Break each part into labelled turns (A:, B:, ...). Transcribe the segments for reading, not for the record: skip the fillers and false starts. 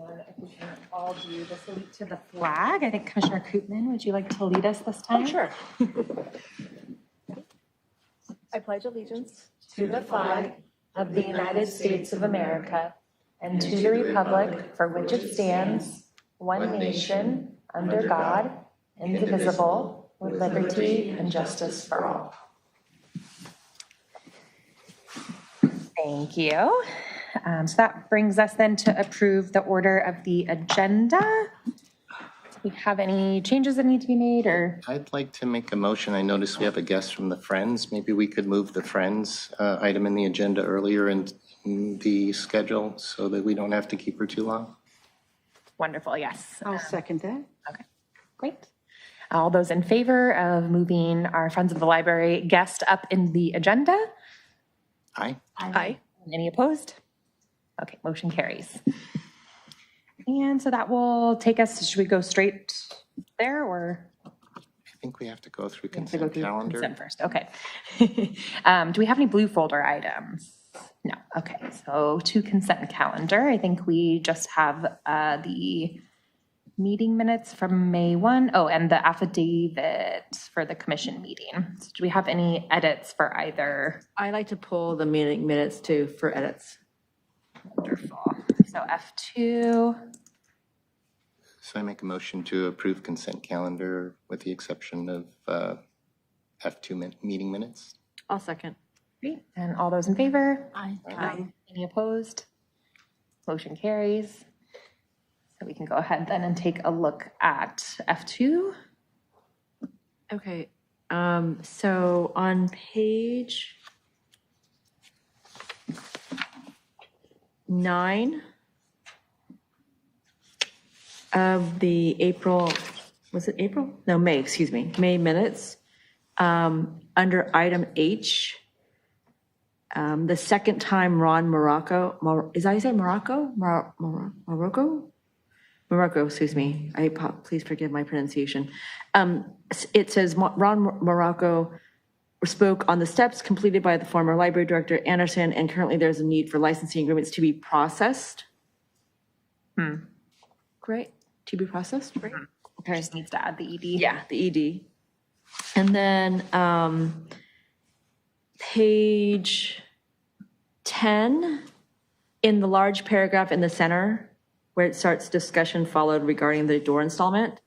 A: And if we can all do the salute to the flag, I think Commissioner Koopman, would you like to lead us this time?
B: Oh, sure.
A: I pledge allegiance to the flag of the United States of America and to the republic for which it stands, one nation, under God, indivisible, with liberty and justice for all. Thank you. So that brings us then to approve the order of the agenda. Do we have any changes that need to be made, or?
C: I'd like to make a motion. I noticed we have a guest from the Friends. Maybe we could move the Friends item in the agenda earlier in the schedule so that we don't have to keep her too long.
A: Wonderful, yes.
B: I'll second that.
A: Okay, great. All those in favor of moving our Friends of the Library guest up in the agenda?
C: Aye.
A: Aye. Any opposed? Okay, motion carries. And so that will take us, should we go straight there, or?
C: I think we have to go through
A: To go
C: consent
A: through
C: calendar.
A: consent first, okay. Do we have any blue folder items? No, okay, so to consent calendar, I think we just have the meeting minutes from May 1. Oh, and the affidavit for the commission meeting. So do we have any edits for either?
B: I like to pull the meeting minutes too for edits.
A: Wonderful. So F2,
C: So I make a motion to approve consent calendar with the exception of F2 meeting minutes.
B: I'll second.
A: great. And all those in favor?
B: Aye.
A: Any opposed? Motion carries. So we can go ahead then and take a look at F2.
B: Okay, so on page 9 of the April, was it April? No, May, excuse me, May minutes, under item H, the second time Ron Morocco, is that how you say Morocco? Morocco? Morocco, excuse me. Please forgive my pronunciation. It says Ron Morocco spoke on the steps completed by the former library director Anderson, and currently there's a need for licensing agreements to be processed. Great. To be processed, right? Okay.
A: Just needs to add the ED.
B: Yeah, the ED. And then page 10, in the large paragraph in the center, where it starts discussion followed regarding the door installment.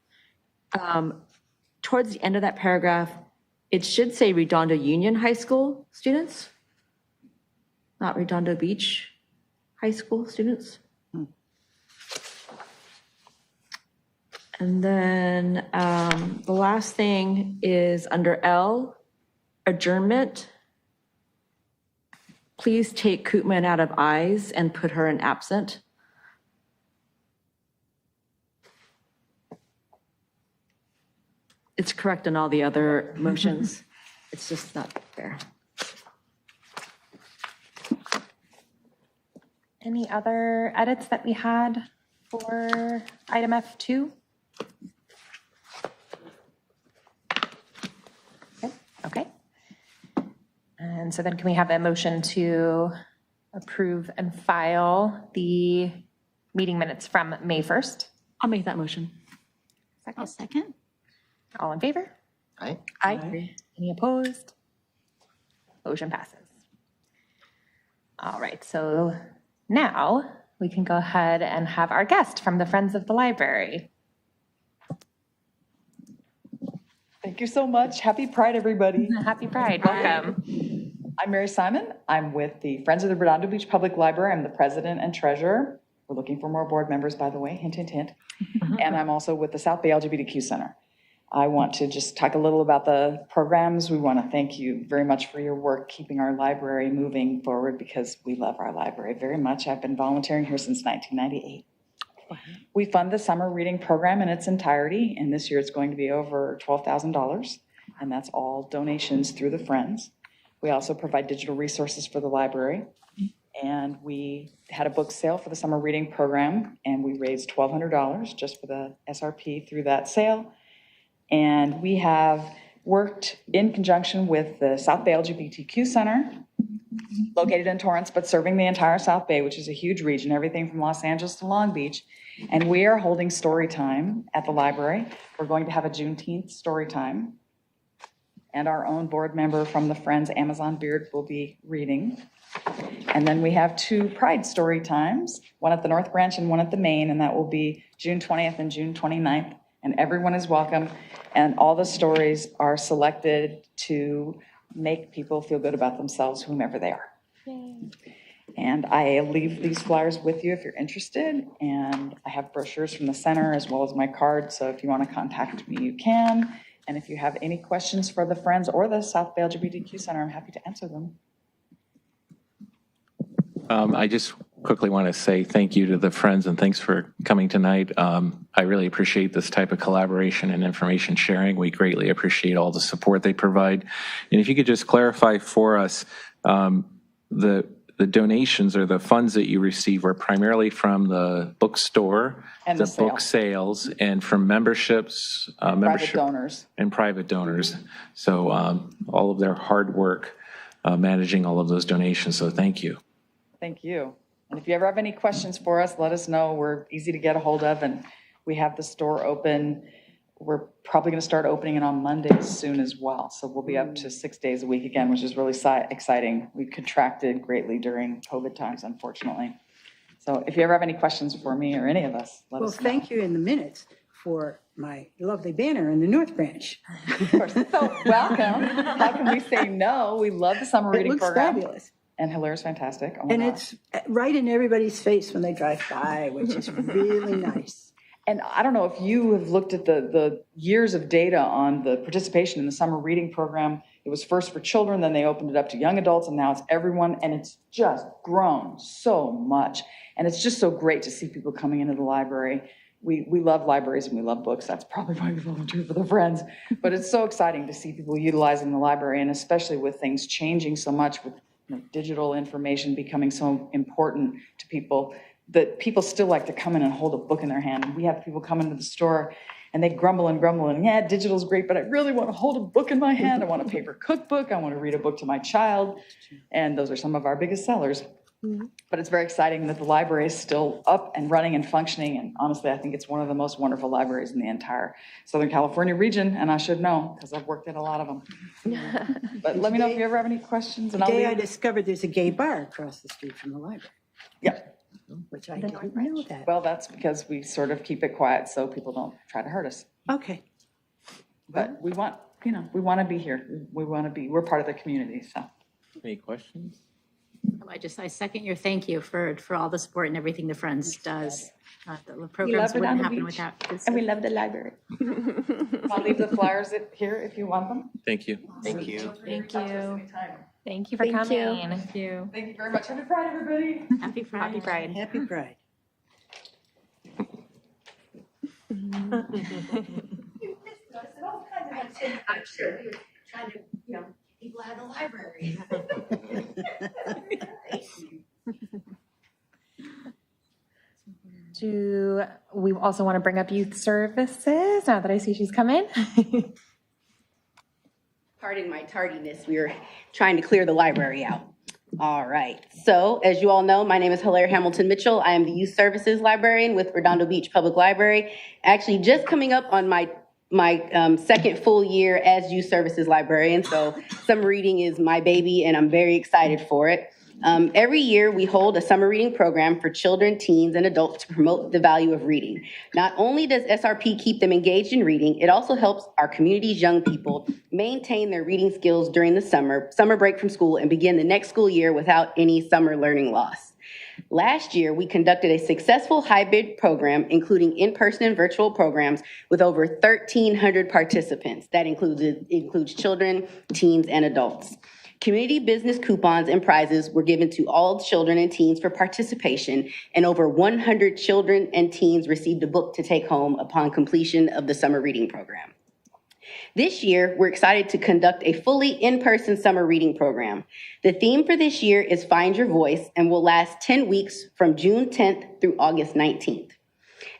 B: Towards the end of that paragraph, it should say Redondo Union High School students, not Redondo Beach High School students. And then the last thing is under L, adjournment. Please take Koopman out of ayes and put her in absent. It's correct in all the other motions. It's just not fair.
A: Any other edits that we had for item F2? Okay. And so then can we have a motion to approve and file the meeting minutes from May 1st?
B: I'll make that motion.
D: I'll second.
A: All in favor?
C: Aye.
B: Aye.
A: Any opposed? Motion passes. All right, so now we can go ahead and have our guest from the Friends of the Library.
E: Thank you so much. Happy Pride, everybody.
A: Happy Pride, welcome.
E: I'm Mary Simon. I'm with the Friends of the Redondo Beach Public Library. I'm the president and treasurer. We're looking for more board members, by the way, hint, hint, hint. And I'm also with the South Bay LGBTQ Center. I want to just talk a little about the programs. We want to thank you very much for your work keeping our library moving forward because we love our library very much. I've been volunteering here since 1998. We fund the summer reading program in its entirety, and this year it's going to be over $12,000, and that's all donations through the Friends. We also provide digital resources for the library, and we had a book sale for the summer reading program, and we raised $1,200 just for the SRP through that sale. And we have worked in conjunction with the South Bay LGBTQ Center located in Torrance, but serving the entire South Bay, which is a huge region, everything from Los Angeles to Long Beach. And we are holding story time at the library. We're going to have a Juneteenth story time. And our own board member from the Friends, Amazon Beard, will be reading. And then we have 2 Pride story times, one at the North Branch and one at the Main, and that will be June 20th and June 29th. And everyone is welcome. And all the stories are selected to make people feel good about themselves, whomever they are. Yay. And I leave these flyers with you if you're interested. And I have brochures from the center as well as my card. So if you want to contact me, you can. And if you have any questions for the Friends or the South Bay LGBTQ Center, I'm happy to answer them.
F: I just quickly want to say thank you to the Friends and thanks for coming tonight. I really appreciate this type of collaboration and information sharing. We greatly appreciate all the support they provide. And if you could just clarify for us, the donations or the funds that you receive are primarily from the bookstore,
E: And
F: the
E: the sale.
F: book sales, and from memberships,
E: Private donors.
F: and private donors. So all of their hard work managing all of those donations. So thank you.
E: Thank you. And if you ever have any questions for us, let us know. We're easy to get a hold of, and we have the store open. We're probably going to start opening it on Mondays soon as well. So we'll be up to 6 days a week again, which is really exciting. We contracted greatly during COVID times, unfortunately. So if you ever have any questions for me or any of us, let
G: Well,
E: us know.
G: thank you in the minutes for my lovely banner in the North Branch.
E: Of course. So welcome. How can we say no? We love the summer
G: It
E: reading
G: looks
E: program.
G: fabulous.
E: And Hilaire's fantastic. Oh my
G: And
E: gosh.
G: it's right in everybody's face when they drive by, which is really nice.
E: And I don't know if you have looked at the years of data on the participation in the summer reading program. It was first for children, then they opened it up to young adults, and now it's everyone. And it's just grown so much. And it's just so great to see people coming into the library. We love libraries and we love books. That's probably why we volunteer for the Friends. But it's so exciting to see people utilizing the library, and especially with things changing so much, with digital information becoming so important to people, that people still like to come in and hold a book in their hand. And we have people come into the store and they grumble and yeah, digital's great, but I really want to hold a book in my hand. I want a paper cookbook. I want to read a book to my child. And those are some of our biggest sellers. But it's very exciting that the library is still up and running and functioning. And honestly, I think it's one of the most wonderful libraries in the entire Southern California region. And I should know because I've worked at a lot of them. But let me know if you ever have any questions. And I'll
G: Today I
E: leave.
G: discovered there's a gay bar across the street from the library,
E: Yeah.
G: which I didn't know that.
E: Well, that's because we sort of keep it quiet so people don't try to hurt us.
G: Okay.
E: But we want, we want to be here. We're part of the community, so.
F: Any questions?
H: I second your thank you for all the support and everything the Friends does. The programs wouldn't happen without this.
D: And we love the library.
E: I'll leave the flyers here if you want them.
F: Thank you.
C: Thank you.
A: Thank you. Thank you for
D: Thank
A: coming.
D: you.
A: Thank you.
E: Thank you very much. Happy Pride, everybody.
H: Happy Friday.
A: Happy Pride.
G: Happy Pride.
I: I'm sure we were trying to, people out of the library.
A: Do we also want to bring up youth services now that I see she's come in?
I: Pardon my tardiness, we were trying to clear the library out. All right, so as you all know, my name is Hilaire Hamilton Mitchell. I am the Youth Services Librarian with Redondo Beach Public Library. Actually, just coming up on my second full year as Youth Services Librarian, so summer reading is my baby and I'm very excited for it. Every year we hold a summer reading program for children, teens, and adults to promote the value of reading. Not only does SRP keep them engaged in reading, it also helps our community's young people maintain their reading skills during the summer break from school, and begin the next school year without any summer learning loss. Last year, we conducted a successful hybrid program, including in-person and virtual programs, with over 1,300 participants. That includes children, teens, and adults. Community business coupons and prizes were given to all children and teens for participation, and over 100 children and teens received a book to take home upon completion of the summer reading program. This year, we're excited to conduct a fully in-person summer reading program. The theme for this year is Find Your Voice and will last 10 weeks from June 10th through August 19th.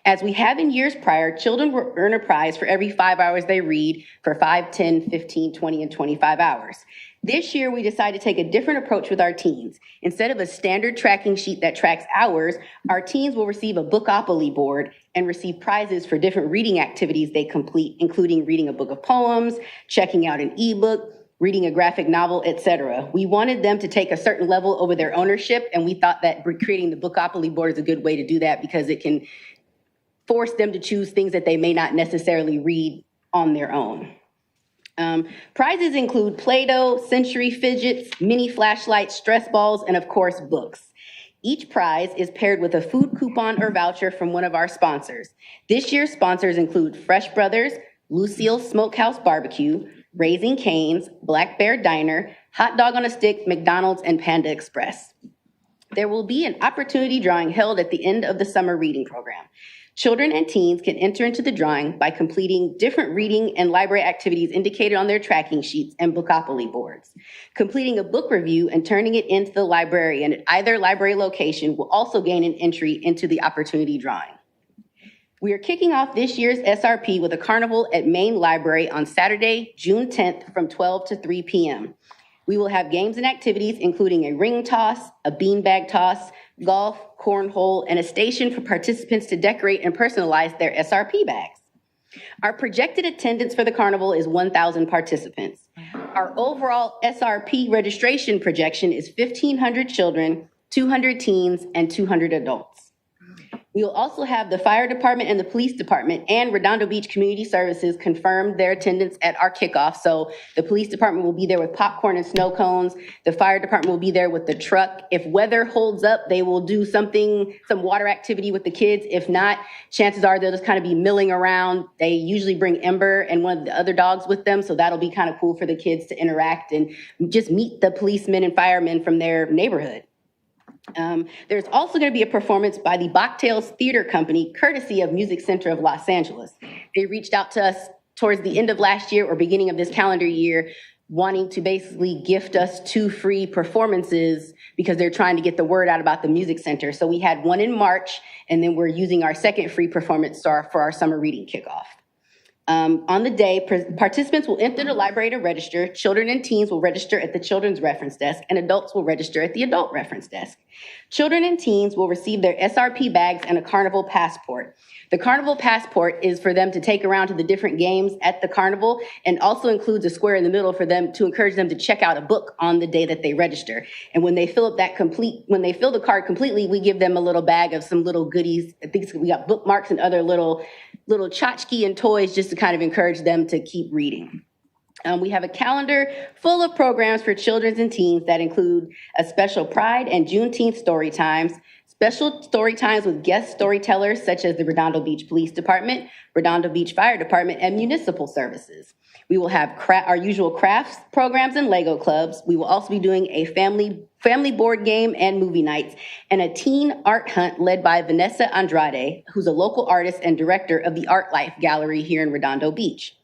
I: As we have in years prior, children will earn a prize for every 5 hours they read for 5, 10, 15, 20, and 25 hours. This year, we decided to take a different approach with our teens. Instead of a standard tracking sheet that tracks hours, our teens will receive a Bookopoly board and receive prizes for different reading activities they complete, including reading a book of poems, checking out an ebook, reading a graphic novel, etc. We wanted them to take a certain level over their ownership, and we thought that creating the Bookopoly board is a good way to do that because it can force them to choose things that they may not necessarily read on their own. Prizes include Play-Doh, Century fidgets, mini flashlights, stress balls, and of course, books. Each prize is paired with a food coupon or voucher from one of our sponsors. This year's sponsors include Fresh Brothers, Lucille's Smokehouse Barbecue, Raising Cane's, Black Bear Diner, Hot Dog on a Stick, McDonald's, and Panda Express. There will be an opportunity drawing held at the end of the summer reading program. Children and teens can enter into the drawing by completing different reading and library activities indicated on their tracking sheets and Bookopoly boards. Completing a book review and turning it into the librarian at either library location will also gain an entry into the opportunity drawing. We are kicking off this year's SRP with a carnival at Main Library on Saturday, June 10th from 12 to 3 p.m. We will have games and activities including a ring toss, a beanbag toss, golf, cornhole, and a station for participants to decorate and personalize their SRP bags. Our projected attendance for the carnival is 1,000 participants. Our overall SRP registration projection is 1,500 children, 200 teens, and 200 adults. We will also have the fire department and the police department and Redondo Beach Community Services confirm their attendance at our kickoff. So the police department will be there with popcorn and snow cones. The fire department will be there with the truck. If weather holds up, they will do some water activity with the kids. If not, chances are they'll just kind of be milling around. They usually bring Ember and one of the other dogs with them. So that'll be kind of cool for the kids to interact and just meet the policemen and firemen from their neighborhood. There's also going to be a performance by the Bachtails Theater Company, courtesy of Music Center of Los Angeles. They reached out to us towards the end of last year or beginning of this calendar year, wanting to basically gift us 2 free performances because they're trying to get the word out about the Music Center. So we had one in March, and then we're using our second free performance for our summer reading kickoff. On the day, participants will enter the library to register. Children and teens will register at the Children's Reference Desk, and adults will register at the Adult Reference Desk. Children and teens will receive their SRP bags and a Carnival passport. The Carnival passport is for them to take around to the different games at the Carnival, and also includes a square in the middle for them to encourage them to check out a book on the day that they register. And when they fill the card completely, we give them a little bag of some little goodies. I think we got bookmarks and other little tchotchke and toys just to kind of encourage them to keep reading. We have a calendar full of programs for children and teens that include a special Pride and Juneteenth story times, special story times with guest storytellers such as the Redondo Beach Police Department, Redondo Beach Fire Department, and municipal services. We will have our usual crafts programs and Lego clubs. We will also be doing a family board game and movie nights, and a teen art hunt led by Vanessa Andrade, who's a local artist and director of the Art Life Gallery here in Redondo Beach.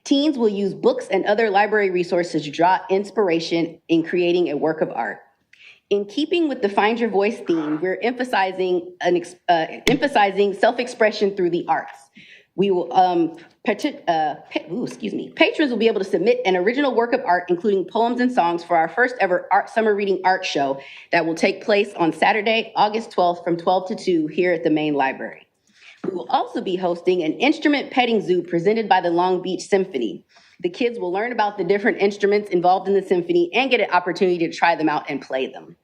I: Teens will use books and other library resources to draw inspiration in creating a work of art. In keeping with the Find Your Voice theme, we're emphasizing self-expression through the arts. We will, patrons will be able to submit an original work of art, including poems and songs, for our first ever summer reading art show that will take place on Saturday, August 12th from 12 to 2 here at the main library. We will also be hosting an instrument petting zoo presented by the Long Beach Symphony. The kids will learn about the different instruments involved in the symphony and get an opportunity to try them out and play them.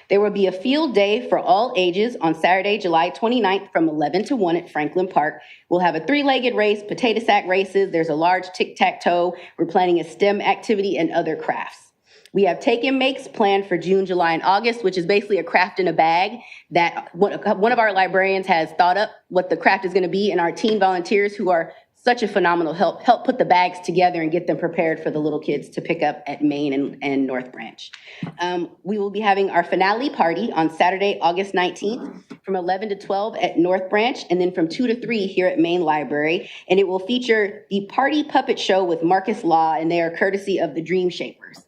I: There will be a field day for all ages on Saturday, July 29th from 11 to 1 at Franklin Park. We'll have a 3-legged race, potato sack races. There's a large tic-tac-toe. We're planning a STEM activity and other crafts. We have take and makes planned for June, July, and August, which is basically a craft in a bag that one of our librarians has thought up what the craft is going to be, and our teen volunteers, who are such a phenomenal help put the bags together and get them prepared for the little kids to pick up at Main and North Branch. We will be having our finale party on Saturday, August 19th from 11 to 12 at North Branch, and then from 2 to 3 here at Main Library. And it will feature the Party Puppet Show with Marcus Law, and they are courtesy of the Dream Shapers.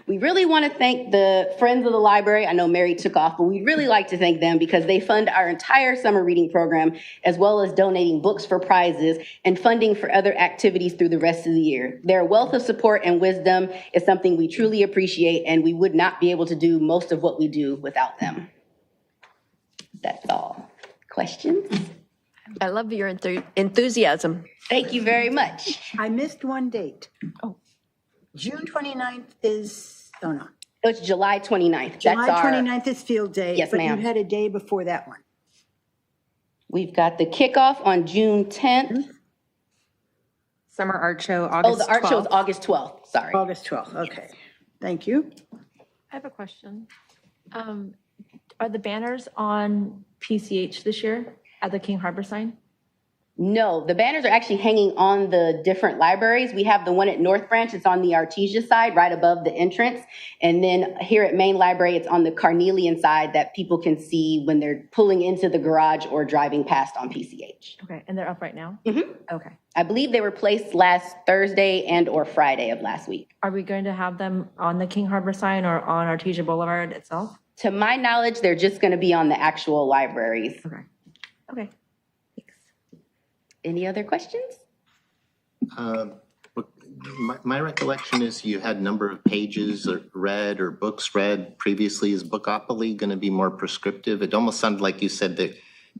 I: We really want to thank the Friends of the Library. I know Mary took off, but we'd really like to thank them because they fund our entire summer reading program, as well as donating books for prizes and funding for other activities through the rest of the year. Their wealth of support and wisdom is something we truly appreciate, and we would not be able to do most of what we do without them. That's all. Questions?
J: I love your enthusiasm.
I: Thank you very much.
G: I missed one date.
J: Oh.
G: June 29th is, oh no,
I: It's July 29th.
G: July
I: That's our,
G: 29th is field day.
I: Yes,
G: But
I: ma'am.
G: you had a day before that one.
I: we've got the kickoff on June 10th.
A: Summer art show,
I: Oh,
A: August
I: the art show is
A: 12th.
I: August 12th. Sorry.
G: August 12th, okay. Thank you.
J: I have a question. Are the banners on PCH this year at the King Harbor sign?
I: No, the banners are actually hanging on the different libraries. We have the one at North Branch, it's on the Artesia side, right above the entrance. And then here at Main Library, it's on the Carnelian side that people can see when they're pulling into the garage or driving past on PCH.
J: Okay, and they're up right now? Okay.
I: I believe they were placed last Thursday and or Friday of last week.
J: Are we going to have them on the King Harbor sign or on Artesia Boulevard itself?
I: To my knowledge, they're just going to be on the actual libraries.
J: Okay. Okay.
I: Any other questions?
C: My recollection is you had number of pages read or books read previously. Is Bookopoly going to be more prescriptive? It almost sounded like you said that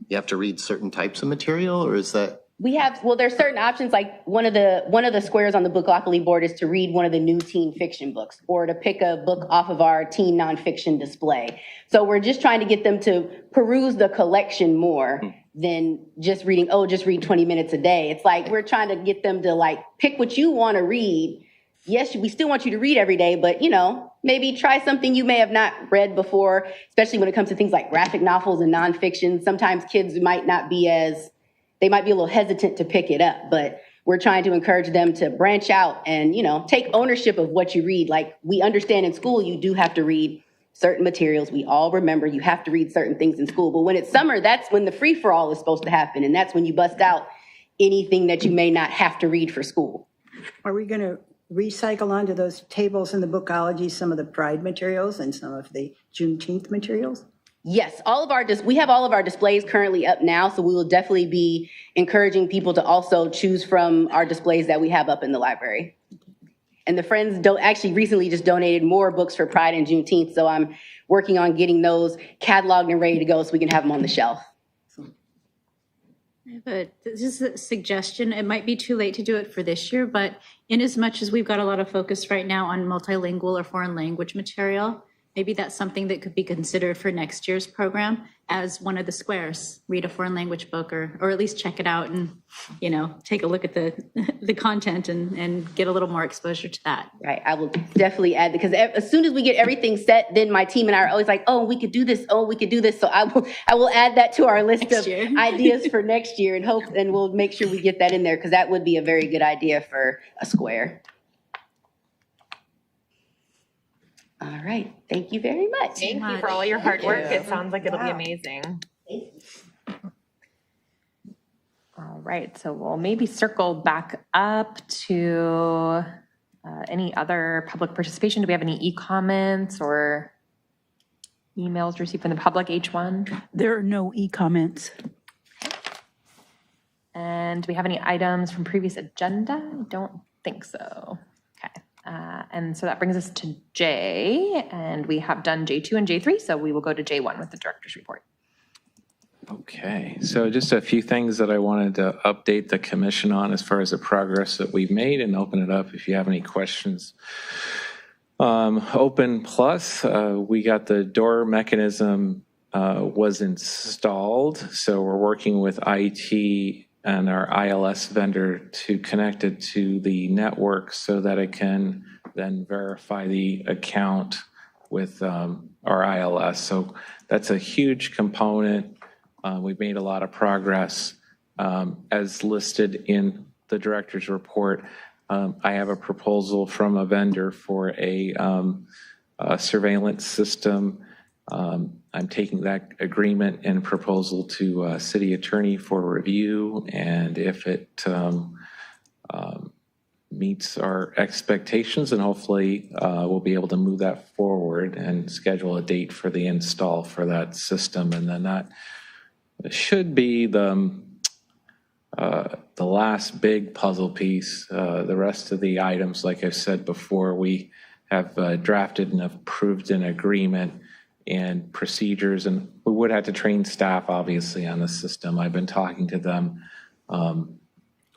C: you have to read certain types of material, or is that?
I: We have, well, there's certain options, like one of the squares on the Bookopoly board is to read one of the new teen fiction books or to pick a book off of our teen nonfiction display. So we're just trying to get them to peruse the collection more than just reading, oh, just read 20 minutes a day. It's like we're trying to get them to like pick what you want to read. Yes, we still want you to read every day, but maybe try something you may have not read before, especially when it comes to things like graphic novels and nonfiction. Sometimes kids might not be they might be a little hesitant to pick it up, but we're trying to encourage them to branch out and, take ownership of what you read. Like we understand in school, you do have to read certain materials. We all remember you have to read certain things in school, but when it's summer, that's when the free for all is supposed to happen. And that's when you bust out anything that you may not have to read for school.
G: Are we going to recycle onto those tables in the Bookology some of the Pride materials and some of the Juneteenth materials?
I: Yes, we have all of our displays currently up now, so we will definitely be encouraging people to also choose from our displays that we have up in the library. And the Friends actually recently just donated more books for Pride and Juneteenth, so I'm working on getting those cataloged and ready to go so we can have them on the shelf.
H: But this is a suggestion. It might be too late to do it for this year, but in as much as we've got a lot of focus right now on multilingual or foreign language material, maybe that's something that could be considered for next year's program as one of the squares. Read a foreign language book or at least check it out and, take a look at the content and get a little more exposure to that.
I: Right, I will definitely add, because as soon as we get everything set, then my team and I are always like, oh, we could do this, oh, we could do this. So I will add that to our list of ideas for next year and we'll make sure we get that in there because that would be a very good idea for a square. All right, thank you very much.
A: Thank you for all your hard work. It sounds like it'll be amazing. All right, so we'll maybe circle back up to any other public participation. Do we have any e-comments or emails received from the public, H1?
K: There are no e-comments.
A: And do we have any items from previous agenda? I don't think so. Okay. And so that brings us to J, and we have done J2 and J3, so we will go to J1 with the director's report.
F: Okay, so just a few things that I wanted to update the commission on as far as the progress that we've made and open it up if you have any questions. Open Plus, we got the door mechanism was installed, so we're working with IT and our ILS vendor to connect it to the network so that it can then verify the account with our ILS. So that's a huge component. We've made a lot of progress. As listed in the director's report, I have a proposal from a vendor for a surveillance system. I'm taking that agreement and proposal to city attorney for review, and if it meets our expectations, and hopefully we'll be able to move that forward and schedule a date for the install for that system. And then that should be the last big puzzle piece. The rest of the items, like I said before, we have drafted and approved an agreement and procedures, and we would have to train staff, obviously, on the system. I've been talking to them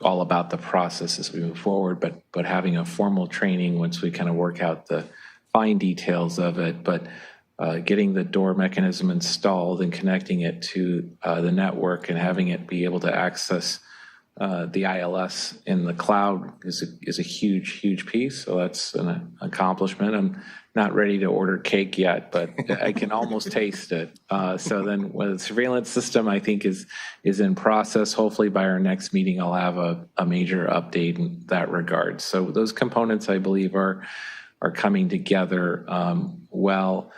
F: all about the process as we move forward, but having a formal training once we kind of work out the fine details of it. But getting the door mechanism installed and connecting it to the network and having it be able to access the ILS in the cloud is a huge piece. So that's an accomplishment. I'm not ready to order cake yet, but I can almost taste it. So then with the surveillance system, I think is in process. Hopefully by our next meeting, I'll have a major update in that regard. So those components, I believe, are coming together well.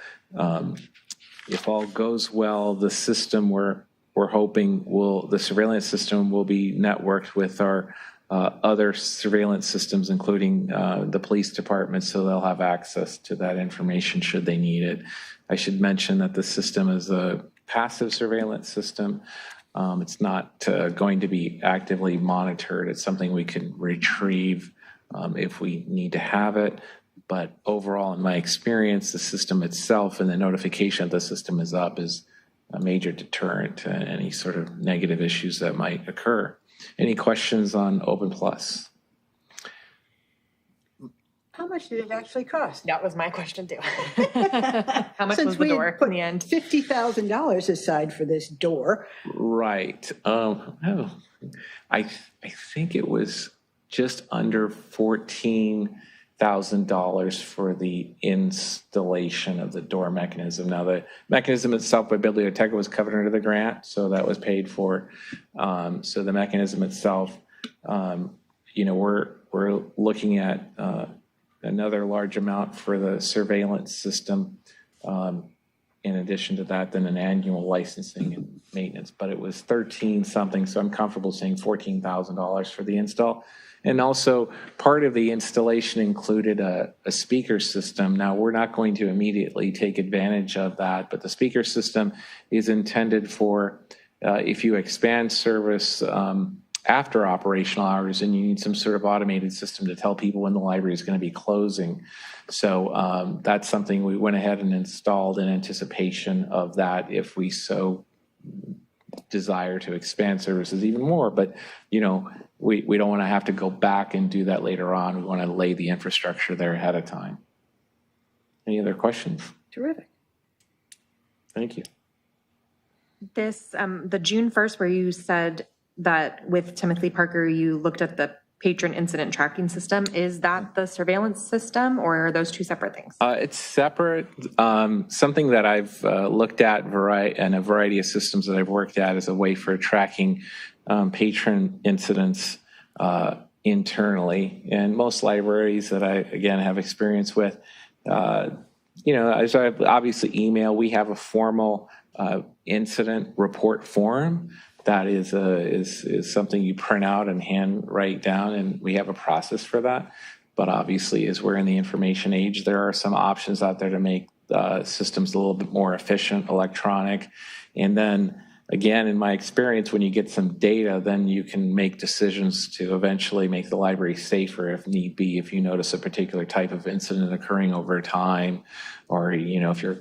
F: If all goes well, the system we're hoping the surveillance system will be networked with our other surveillance systems, including the police department, so they'll have access to that information should they need it. I should mention that the system is a passive surveillance system. It's not going to be actively monitored. It's something we can retrieve if we need to have it. But overall, in my experience, the system itself and the notification that the system is up is a major deterrent to any sort of negative issues that might occur. Any questions on Open Plus?
G: How much did it actually cost?
A: That was my question too. How much was the door in the end?
G: $50,000 aside for this door.
F: Right. I think it was just under $14,000 for the installation of the door mechanism. Now, the mechanism itself by Biblioteca was covered under the grant, so that was paid for. So the mechanism itself, we're looking at another large amount for the surveillance system. In addition to that, then an annual licensing and maintenance, but it was 13 something, so I'm comfortable saying $14,000 for the install. And also, part of the installation included a speaker system. Now, we're not going to immediately take advantage of that, but the speaker system is intended for if you expand service after operational hours and you need some sort of automated system to tell people when the library is going to be closing. So that's something we went ahead and installed in anticipation of that if we so desire to expand services even more. But, we don't want to have to go back and do that later on. We want to lay the infrastructure there ahead of time. Any other questions?
G: Terrific.
F: Thank you.
A: This, the June 1st, where you said that with Timothy Parker, you looked at the patron incident tracking system. Is that the surveillance system, or are those two separate things?
F: It's separate. Something that I've looked at and a variety of systems that I've worked at as a way for tracking patron incidents internally. And most libraries that I, again, have experience with, as I obviously email, we have a formal incident report form. That is something you print out and hand write down, and we have a process for that. But obviously, as we're in the information age, there are some options out there to make systems a little bit more efficient, electronic. And then, again, in my experience, when you get some data, then you can make decisions to eventually make the library safer if need be, if you notice a particular type of incident occurring over time, or, if you're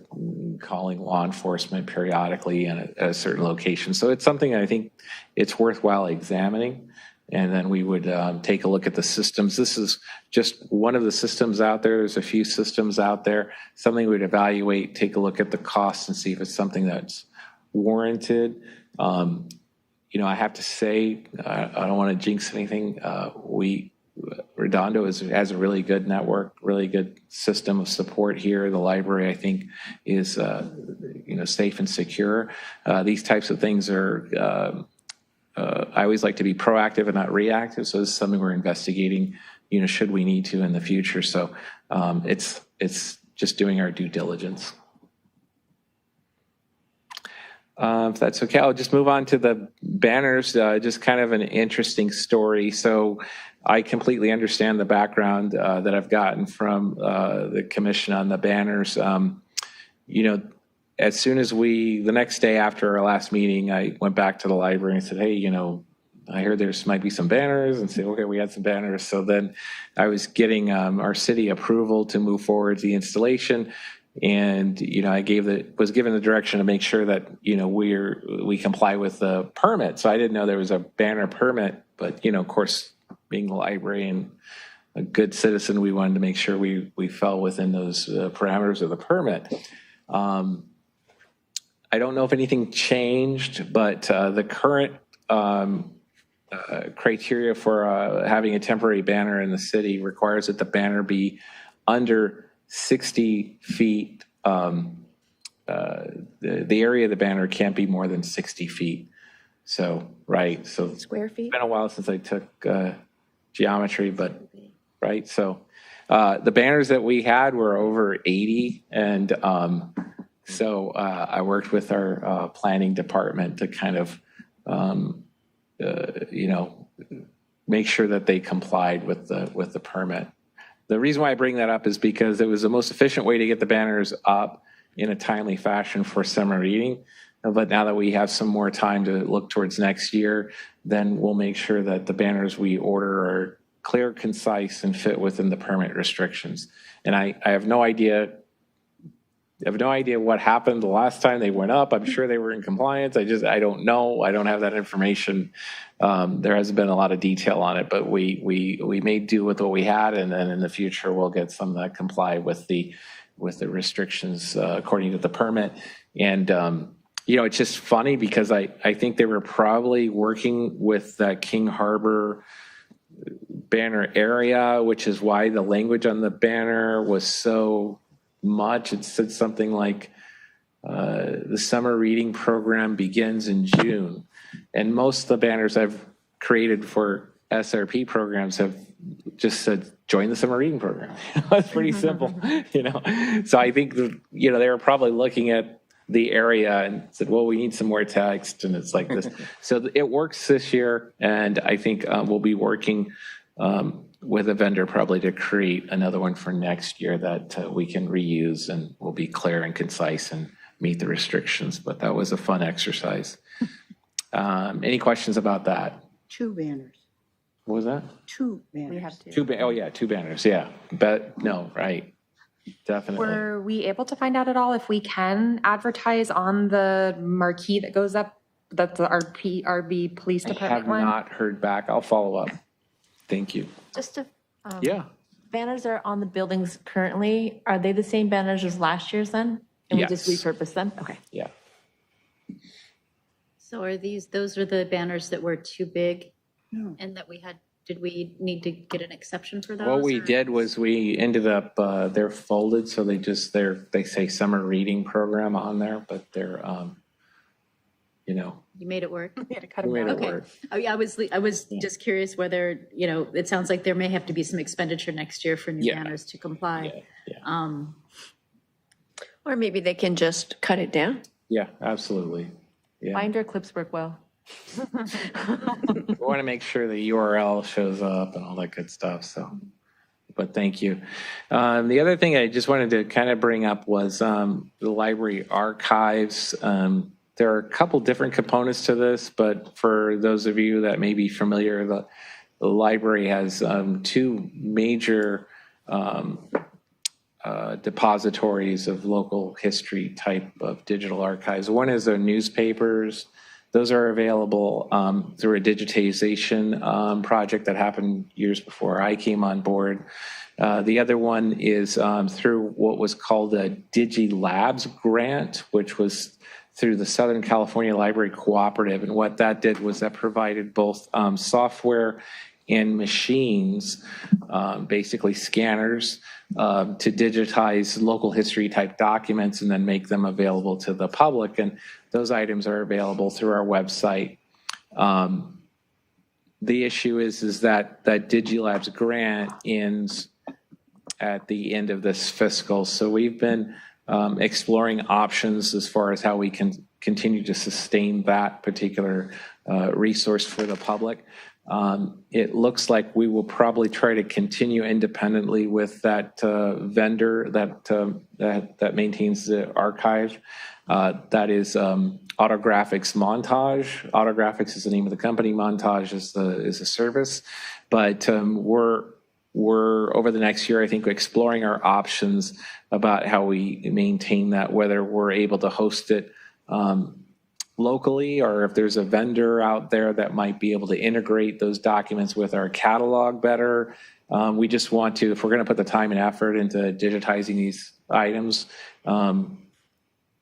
F: calling law enforcement periodically at a certain location. So it's something I think it's worthwhile examining. And then we would take a look at the systems. This is just one of the systems out there. There's a few systems out there. Something we'd evaluate, take a look at the costs and see if it's something that's warranted. I have to say, I don't want to jinx anything. Redondo has a really good network, really good system of support here. The library, I think, is safe and secure. These types of things are. I always like to be proactive and not reactive. So this is something we're investigating. Should we need to in the future. So it's just doing our due diligence. If that's okay, I'll just move on to the banners. Just kind of an interesting story. So I completely understand the background that I've gotten from the commission on the banners. As soon as the next day after our last meeting, I went back to the library and said, hey, I heard there's might be some banners, and say, okay, we had some banners. So then I was getting our city approval to move forward the installation. And, I was given the direction to make sure that, we comply with the permit. So I didn't know there was a banner permit, but, of course, being the library and a good citizen, we wanted to make sure we fell within those parameters of the permit. I don't know if anything changed, but the current criteria for having a temporary banner in the city requires that the banner be under 60 feet. The area of the banner can't be more than 60 feet. So, right. So
J: Square feet?
F: It's been a while since I took geometry, but right. So the banners that we had were over 80. And so I worked with our planning department to kind of, make sure that they complied with the permit. The reason why I bring that up is because it was the most efficient way to get the banners up in a timely fashion for summer reading. But now that we have some more time to look towards next year, then we'll make sure that the banners we order are clear, concise, and fit within the permit restrictions. And I have no idea. I have no idea what happened the last time they went up. I'm sure they were in compliance. I don't know. I don't have that information. There hasn't been a lot of detail on it, but we made do with what we had, and then in the future we'll get some that comply with the restrictions according to the permit. And it's just funny because I think they were probably working with that King Harbor banner area, which is why the language on the banner was so much. It said something like the summer reading program begins in June. And most of the banners I've created for SRP programs have just said, join the summer reading program. It's pretty simple, So I think, they were probably looking at the area and said, well, we need some more text. And it's like this. So it works this year. And I think we'll be working with a vendor probably to create another one for next year that we can reuse and will be clear and concise and meet the restrictions. But that was a fun exercise. Any questions about that?
G: 2 banners.
F: What was that?
G: 2 banners.
J: We have to.
F: Two banners. Yeah. But no, right. Definitely.
A: Were we able to find out at all if we can advertise on the marquee that goes up? That's the RB Police
F: I
A: Department
F: have
A: one?
F: not heard back. I'll follow up. Thank you.
J: Just to,
F: Yeah.
J: banners are on the buildings currently. Are they the same banners as last year's then? And we just
F: Yes.
J: repurpose them? Okay.
F: Yeah.
H: So those are the banners that were too big?
G: No.
H: And that did we need to get an exception for those?
F: What we
H: or-
F: did was we ended up, they're folded, so they say summer reading program on there, but they're,
H: You made it work?
A: We had to cut
F: we
A: them
F: made
A: out.
F: it
H: Okay.
F: work.
H: Oh, yeah, I was just curious whether, it sounds like there may have to be some expenditure next year for new
F: Yeah.
H: banners to comply.
F: Yeah.
L: Or maybe they can just cut it down.
F: Yeah, absolutely. Yeah.
J: Binder clips work well.
F: We want to make sure the URL shows up and all that good stuff. So, but thank you. The other thing I just wanted to kind of bring up was the library archives. There are a couple different components to this, but for those of you that may be familiar, the library has 2 major depositories of local history type of digital archives. One is the newspapers. Those are available through a digitization project that happened years before I came on board. The other one is through what was called a DigiLabs grant, which was through the Southern California Library Cooperative. And what that did was that provided both software and machines, basically scanners, to digitize local history type documents and then make them available to the public. And those items are available through our website. The issue is that DigiLabs grant ends at the end of this fiscal. So we've been exploring options as far as how we can continue to sustain that particular resource for the public. It looks like we will probably try to continue independently with that vendor that maintains the archive. That is Autographics Montage. Autographics is the name of the company. Montage is the service. But we're over the next year, I think, exploring our options about how we maintain that, whether we're able to host it locally, or if there's a vendor out there that might be able to integrate those documents with our catalog better. We just want to, if we're going to put the time and effort into digitizing these items,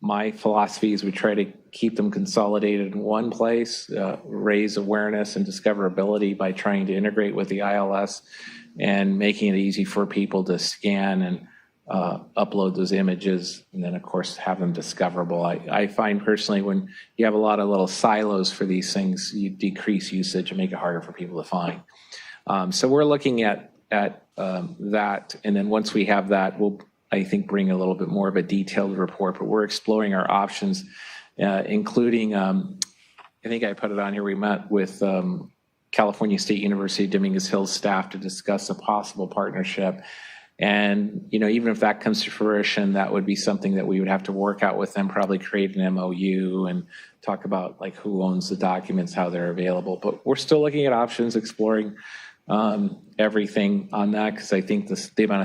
F: my philosophy is we try to keep them consolidated in one place, raise awareness and discoverability by trying to integrate with the ILS and making it easy for people to scan and upload those images, and then of course have them discoverable. I find personally when you have a lot of little silos for these things, you decrease usage and make it harder for people to find. So we're looking at that, and then once we have that, we'll, I think, bring a little bit more of a detailed report, but we're exploring our options, including, I think I put it on here, we met with California State University Dominguez Hills staff to discuss a possible partnership. And, you know, even if that comes to fruition, that would be something that we would have to work out with them, probably create an MOU and talk about like who owns the documents, how they're available. But we're still looking at options, exploring everything on that, because I think the amount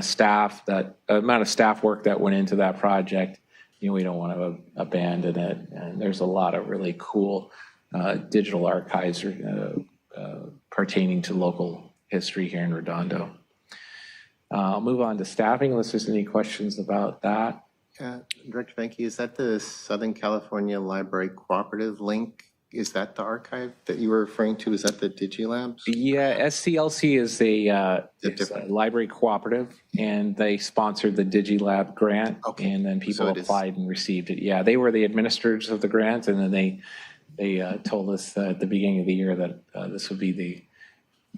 F: of staff work that went into that project, you know, we don't want to abandon it. And there's a lot of really cool digital archives pertaining to local history here in Redondo. I'll move on to staffing unless there's any questions about that.
C: Director Benke, is that the Southern California Library Cooperative link? Is that the archive that you were referring to? Is that the DigiLabs?
F: Yeah, SCLC is it's a library cooperative, and they sponsored the DigiLab grant, and then people applied and received it. Yeah, they were the administrators of the grant, and then they told us at the beginning of the year that this would be the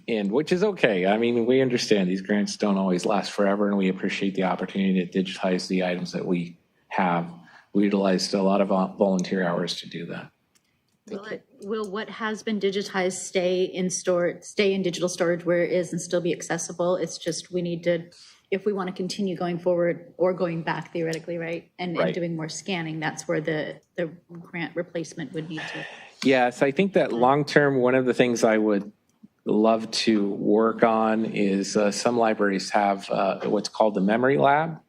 F: end, which is okay. I mean, we understand these grants don't always last forever, and we appreciate the opportunity to digitize the items that we have. We utilized a lot of volunteer hours to do that.
H: Will what has been digitized stay in digital storage where it is and still be accessible? It's just we need to, if we want to continue going forward or going back theoretically, right? And doing more scanning, that's where the grant replacement would need to.
F: Yes, I think that long term, one of the things I would love to work on is some libraries have what's called the memory lab,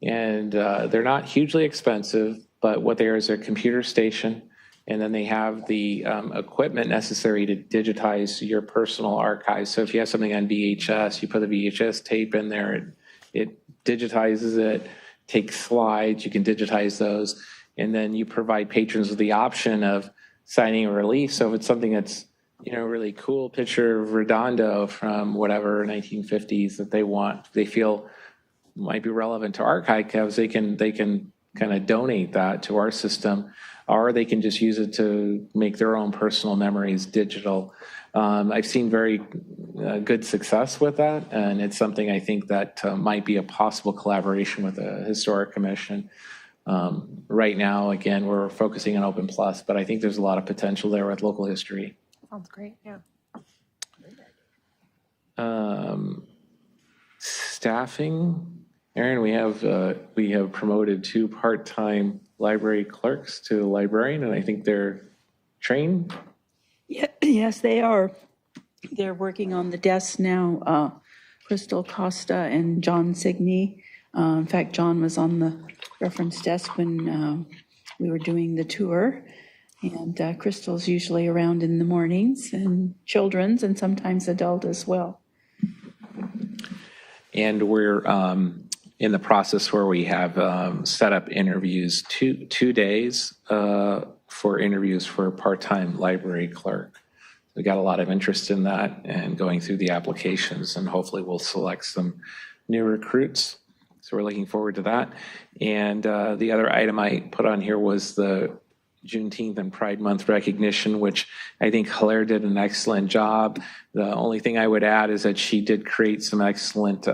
F: and they're not hugely expensive, but what they are is a computer station, and then they have the equipment necessary to digitize your personal archives. So if you have something on VHS, you put the VHS tape in there, it digitizes it, takes slides, you can digitize those, and then you provide patrons with the option of signing a release. So if it's something that's, you know, really cool picture of Redondo from whatever 1950s that they feel might be relevant to archives, they can kind of donate that to our system, or they can just use it to make their own personal memories digital. I've seen very good success with that, and it's something I think that might be a possible collaboration with the Historic Commission. Right now, again, we're focusing on Open Plus, but I think there's a lot of potential there with local history.
A: Sounds great, yeah.
F: Staffing, Aaron, we have promoted 2 part-time library clerks to librarian, and I think they're trained.
K: Yeah, yes, they are. They're working on the desk now. Crystal Costa and John Signey. In fact, John was on the reference desk when we were doing the tour. And Crystal's usually around in the mornings, and children's and sometimes adult as well.
F: And we're in the process where we have set up interviews, two days for interviews for a part-time library clerk. We got a lot of interest in that and going through the applications, and hopefully we'll select some new recruits. So we're looking forward to that. And the other item I put on here was the Juneteenth and Pride Month recognition, which I think Hilaire did an excellent job. The only thing I would add is that she did create some excellent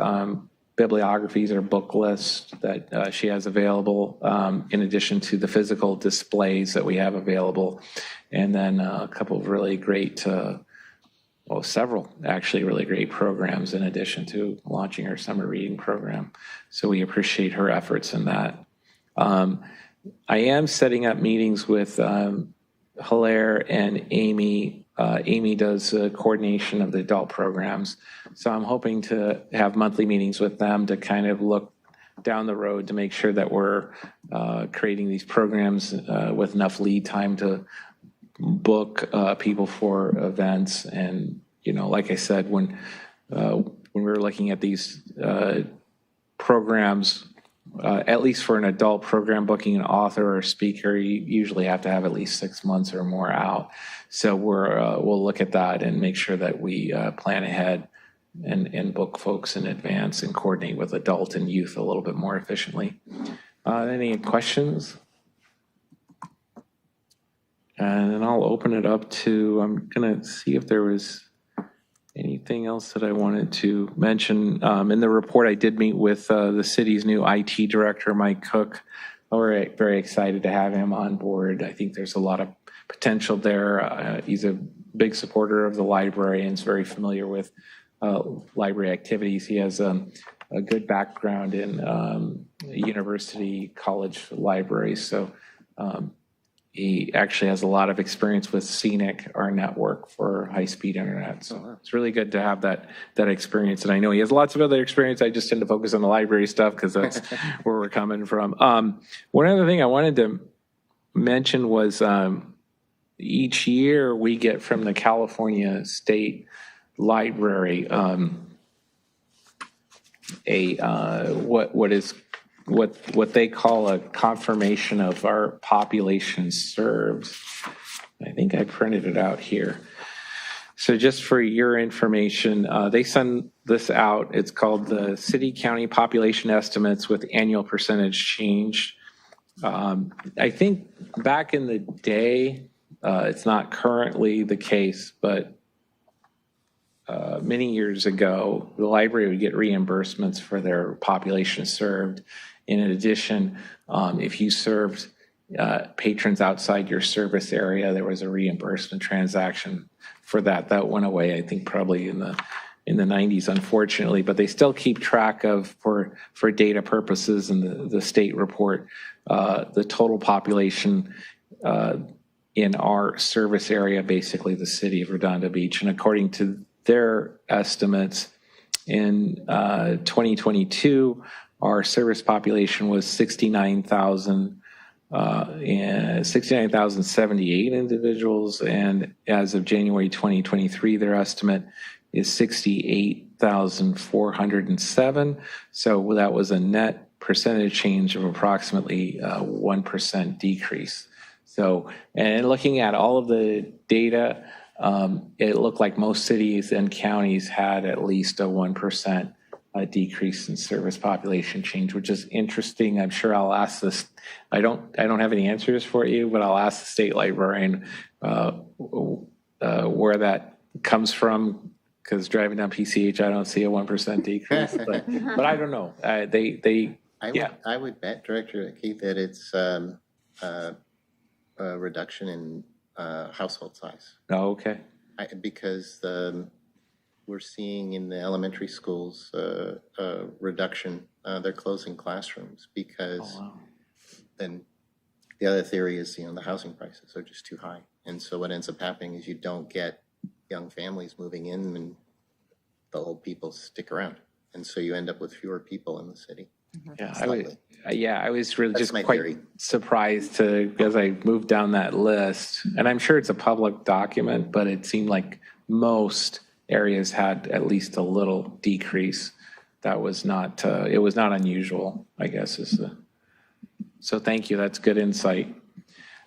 F: bibliographies or book lists that she has available, in addition to the physical displays that we have available. And then a couple of really great several actually really great programs in addition to launching our summer reading program. So we appreciate her efforts in that. I am setting up meetings with Hilaire and Amy. Amy does coordination of the adult programs. So I'm hoping to have monthly meetings with them to kind of look down the road to make sure that we're creating these programs with enough lead time to book people for events. And, you know, like I said, when we were looking at these programs, at least for an adult program, booking an author or speaker, you usually have to have at least 6 months or more out. So we'll look at that and make sure that we plan ahead and book folks in advance and coordinate with adult and youth a little bit more efficiently. Any questions? And then I'll open it up to, I'm going to see if there was anything else that I wanted to mention. In the report, I did meet with the city's new IT director, Mike Cook. We're very excited to have him on board. I think there's a lot of potential there. He's a big supporter of the library and is very familiar with library activities. He has a good background in university, college libraries. So he actually has a lot of experience with Scenic, our network for high-speed internet. So it's really good to have that experience. And I know he has lots of other experience. I just tend to focus on the library stuff because that's where we're coming from. One other thing I wanted to mention was each year we get from the California State Library what they call a confirmation of our population served. I think I printed it out here. So just for your information, they send this out. It's called the City County Population Estimates with Annual Percentage Change. I think back in the day, it's not currently the case, but many years ago, the library would get reimbursements for their population served. In addition, if you served patrons outside your service area, there was a reimbursement transaction for that. That went away, I think, probably in the 90s, unfortunately. But they still keep track of, for data purposes in the state report, the total population in our service area, basically the city of Redondo Beach. And according to their estimates, in 2022, our service population was 69,078 individuals, and as of January 2023, their estimate is 68,407. So that was a net percentage change of approximately 1% decrease. So, and looking at all of the data, it looked like most cities and counties had at least a 1% decrease in service population change, which is interesting. I'm sure I'll ask this. I don't have any answers for you, but I'll ask the state librarian where that comes from. Because driving down PCH, I don't see a 1% decrease, but I don't know.
C: I would bet, Director Keith, that it's a reduction in household size.
F: Oh, okay.
C: Because we're seeing in the elementary schools a reduction. They're closing classrooms because then the other theory is, the housing prices are just too high. And so what ends up happening is you don't get young families moving in and the old people stick around. And so you end up with fewer people in the city.
F: Yeah, I was really just quite surprised as I moved down that list. And I'm sure it's a public document, but it seemed like most areas had at least a little decrease. That was not, it was not unusual, I guess. So thank you. That's good insight.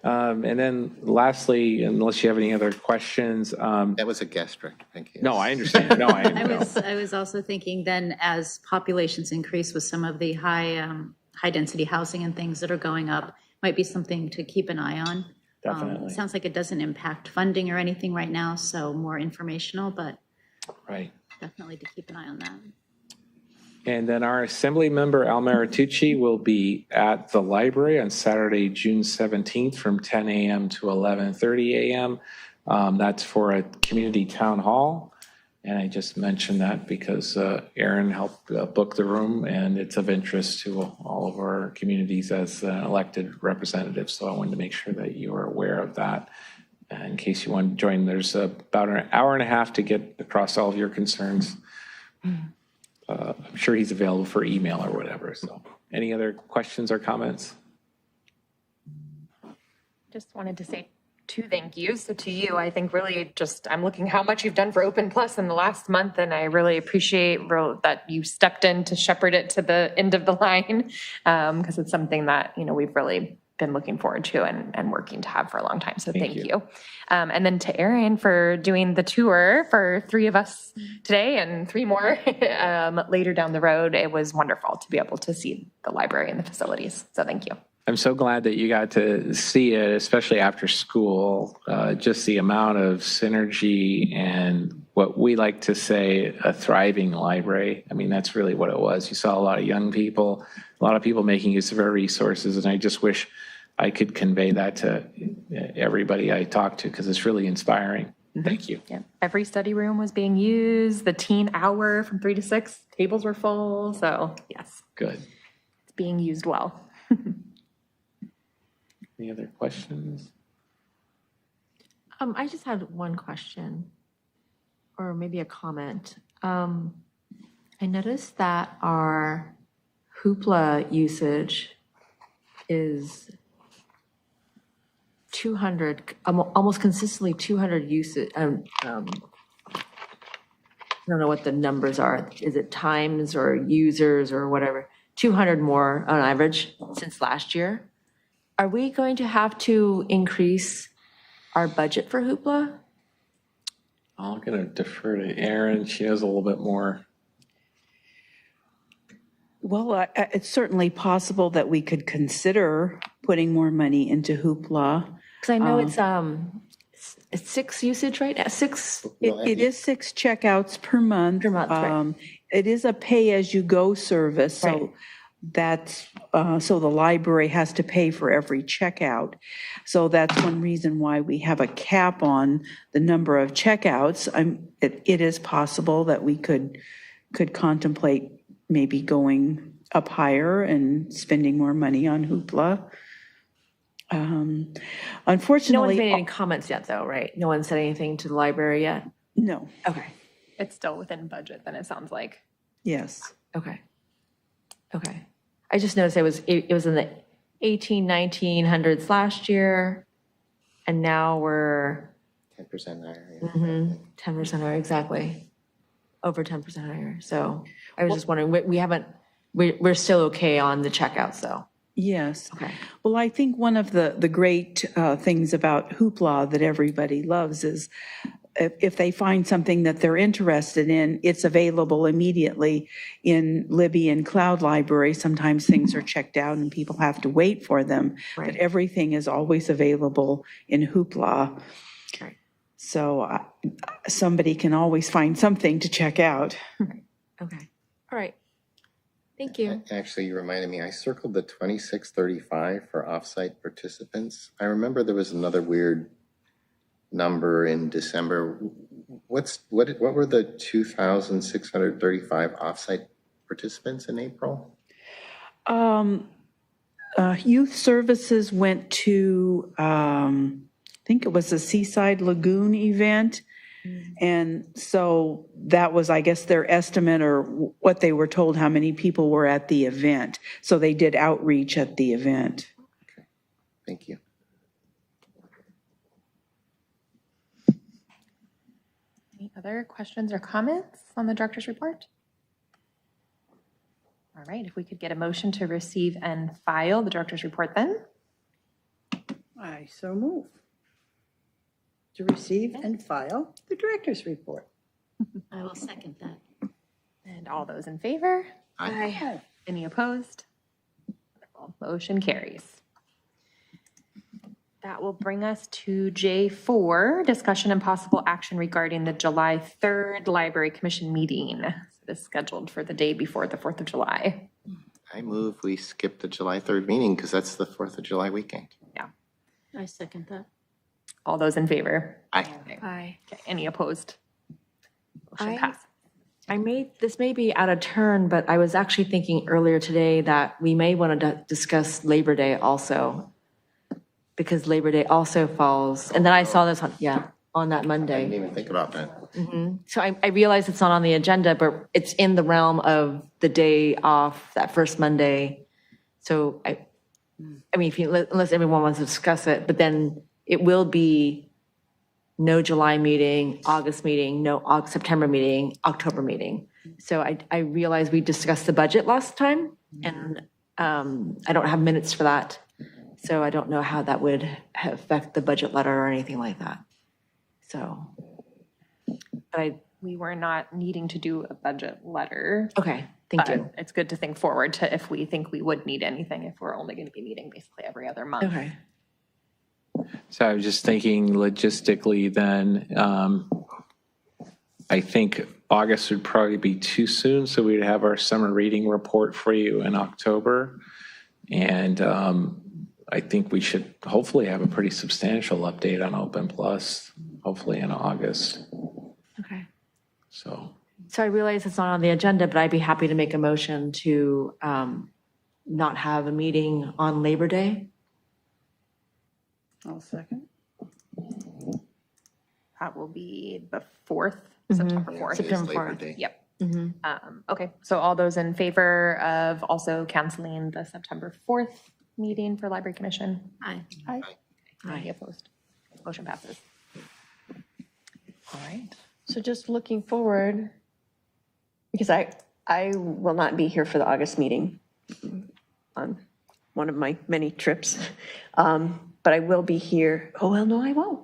F: And then lastly, unless you have any other questions.
C: That was a guess, Director. Thank you.
F: No, I understand. No,
H: I was also thinking then as populations increase with some of the high density housing and things that are going up, might be something to keep an eye on.
F: Definitely.
H: Sounds like it doesn't impact funding or anything right now, so more informational, but definitely to keep an eye on that.
F: And then our Assembly member, Al Maritucci, will be at the library on Saturday, June 17th from 10 a.m. to 11:30 a.m. That's for a community town hall. And I just mentioned that because Aaron helped book the room, and it's of interest to all of our communities as elected representatives. So I wanted to make sure that you are aware of that. In case you want to join, there's about an hour and a half to get across all of your concerns. I'm sure he's available for email or whatever. So any other questions or comments?
A: Just wanted to say 2 thank yous. So to you, I think really just, I'm looking how much you've done for Open Plus in the last month, and I really appreciate that you stepped in to shepherd it to the end of the line, because it's something that, we've really been looking forward to and working to have for a long time. So thank you. And then to Erin for doing the tour for 3 of us today and 3 more later down the road. It was wonderful to be able to see the library and the facilities. So thank you.
F: I'm so glad that you got to see it, especially after school, just the amount of synergy and what we like to say, a thriving library. I mean, that's really what it was. You saw a lot of young people, a lot of people making use of our resources, and I just wish I could convey that to everybody I talk to, because it's really inspiring. Thank you.
A: Yeah. Every study room was being used. The teen hour from 3 to 6, tables were full. So yes.
F: Good.
A: It's being used well.
F: Any other questions?
J: I just had one question, or maybe a comment. I noticed that our Hoopla usage is 200, almost consistently 200 usage. I don't know what the numbers are. Is it times or users or whatever? 200 more on average since last year. Are we going to have to increase our budget for Hoopla?
F: I'm going to defer to Erin. She knows a little bit more.
K: Well, it's certainly possible that we could consider putting more money into Hoopla.
J: Because I know it's 6 usage, right? 6.
K: It is 6 checkouts per month.
J: Per month, right.
K: It is a pay-as-you-go service, so
J: Right.
K: that's so the library has to pay for every checkout. So that's one reason why we have a cap on the number of checkouts. It is possible that we could contemplate maybe going up higher and spending more money on Hoopla. Unfortunately,
J: No one's made any comments yet, though, right? No one said anything to the library yet?
K: No.
J: Okay.
A: It's still within budget, then it sounds like.
K: Yes.
J: Okay. I just noticed it was in the 1900s last year, and now we're
C: 10% higher.
J: 10% higher, exactly. Over 10% higher. So I was just wondering, we're still okay on the checkouts, though.
K: Yes.
J: Okay.
K: Well, I think one of the great things about Hoopla that everybody loves is if they find something that they're interested in, it's available immediately in Libby and Cloud Library. Sometimes things are checked out and people have to wait for them,
J: Right.
K: but everything is always available in Hoopla.
J: Right.
K: So somebody can always find something to check out.
J: Okay. All right. Thank you.
C: Actually, you reminded me, I circled the 2635 for offsite participants. I remember there was another weird number in December. What were the 2,635 offsite participants in April?
K: Youth services went to, I think it was a Seaside Lagoon event. And so that was, I guess, their estimate or what they were told how many people were at the event. So they did outreach at the event.
C: Okay, thank you.
A: Any other questions or comments on the director's report? All right, if we could get a motion to receive and file the director's report then.
G: I so move to receive and file the director's report.
H: I will second that.
A: And all those in favor?
C: Aye.
A: Any opposed? Wonderful. Motion carries. That will bring us to J4, discussion and possible action regarding the July 3rd Library Commission meeting. It is scheduled for the day before the 4th of July.
C: I move we skip the July 3rd meeting because that's the 4th of July weekend.
A: Yeah.
H: I second that.
A: All those in favor?
C: Aye.
J: Aye.
A: Okay, any opposed? Motion passes.
J: This may be out of turn, but I was actually thinking earlier today that we may want to discuss Labor Day also, because Labor Day also falls, and then I saw this on that
C: I
J: Monday.
C: didn't even think about that.
J: So I realize it's not on the agenda, but it's in the realm of the day off, that first Monday. So I mean, unless everyone wants to discuss it, but then it will be no July meeting, August meeting, no September meeting, October meeting. So I realize we discussed the budget last time, and I don't have minutes for that. So I don't know how that would affect the budget letter or anything like that. So, but
A: We were not needing to do a budget letter.
J: okay, thank you.
A: But it's good to think forward to if we think we would need anything, if we're only going to be meeting basically every other month.
J: Okay.
F: So I was just thinking logistically then, I think August would probably be too soon, so we'd have our summer reading report for you in October. And I think we should hopefully have a pretty substantial update on Open Plus, hopefully in August.
J: Okay.
F: So
J: So I realize it's not on the agenda, but I'd be happy to make a motion to not have a meeting on Labor Day.
K: I'll second.
A: That will be the 4th, September 4th.
J: September
C: Labor
J: 4th.
C: Day.
A: Yep. Okay, so all those in favor of also canceling the September 4th meeting for Library Commission?
H: Aye.
A: Any opposed? Motion passes. All right.
L: So just looking forward, because I will not be here for the August meeting on one of my many trips. But I will be here. Oh, well, no, I won't.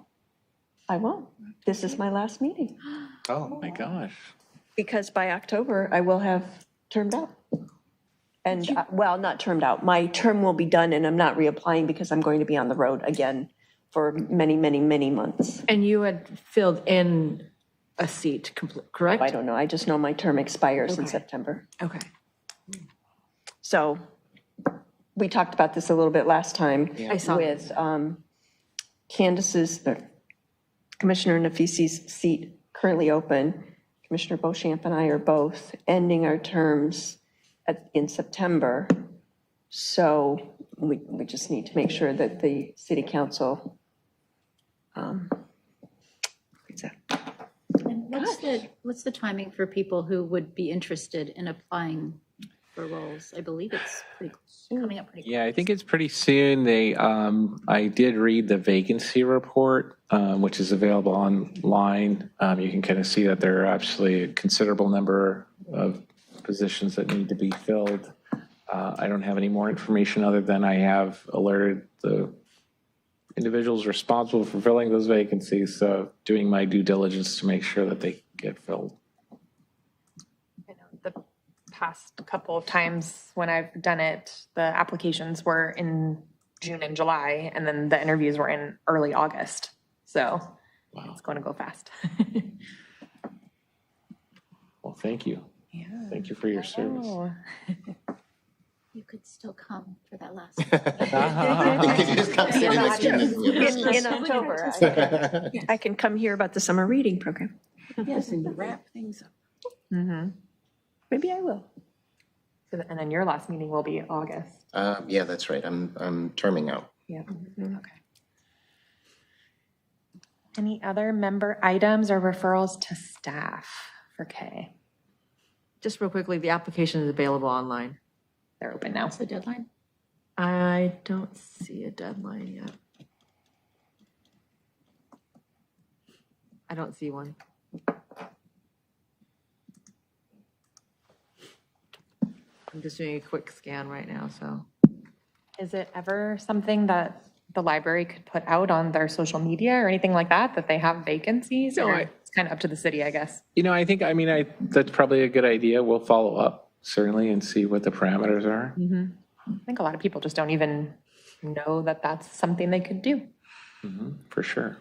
L: I won't. This is my last meeting.
F: oh my gosh.
L: Because by October, I will have termed out. And, well, not termed out. My term will be done and I'm not reapplying because I'm going to be on the road again for many, many, many months.
J: And you had filled in a seat, correct?
L: I don't know. I just know my term expires in September.
J: Okay.
L: So we talked about this a little bit last time.
J: I saw
L: with Candace's, Commissioner Nafisi's seat currently open. Commissioner Beauchamp and I are both ending our terms in September. So we just need to make sure that the city council,
H: And what's the timing for people who would be interested in applying for roles? I believe it's coming up pretty quick.
F: Yeah, I think it's pretty soon. I did read the vacancy report, which is available online. You can kind of see that there are actually a considerable number of positions that need to be filled. I don't have any more information other than I have alerted the individuals responsible for filling those vacancies, so doing my due diligence to make sure that they get filled.
A: I know the past couple of times when I've done it, the applications were in June and July, and then the interviews were in early August. So it's going to go fast.
F: Well, thank you. Yeah. Thank you for your service.
H: You could still come for that last.
C: You can just come sit in the student.
L: in October, I can come hear about the summer reading program.
K: Yes, and you wrap things up.
L: Maybe I will.
A: And then your last meeting will be August.
C: Yeah, that's right. I'm terming out.
A: Yeah. Okay. Any other member items or referrals to staff for Kay?
J: Just real quickly, the application is available online.
A: They're open now.
H: What's the deadline?
J: I don't see a deadline yet. I don't see one. I'm just doing a quick scan right now, so.
A: Is it ever something that the library could put out on their social media or anything like that, that they have vacancies?
F: No,
A: Or
F: I-
A: it's kind of up to the city, I guess.
F: That's probably a good idea. We'll follow up certainly and see what the parameters are.
A: I think a lot of people just don't even know that that's something they could do.
F: For sure.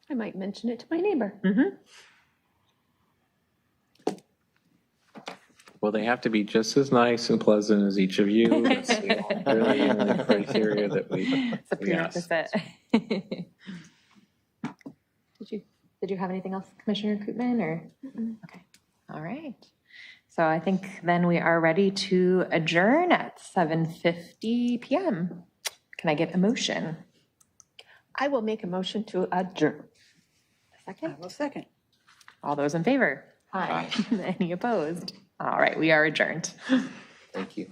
L: I might mention it to my neighbor.
F: Well, they have to be just as nice and pleasant as each of you. That's really the only criteria that we
A: It's a
F: we ask.
A: prerequisite.
L: Did you?
A: Did you have anything else, Commissioner Koopman, or? Okay, all right. So I think then we are ready to adjourn at 7:50 PM. Can I get a motion?
L: I will make a motion to adjourn.
A: Second?
G: Well, second.
A: All those in favor?
L: Aye.
A: Any opposed? All right, we are adjourned.
C: Thank you.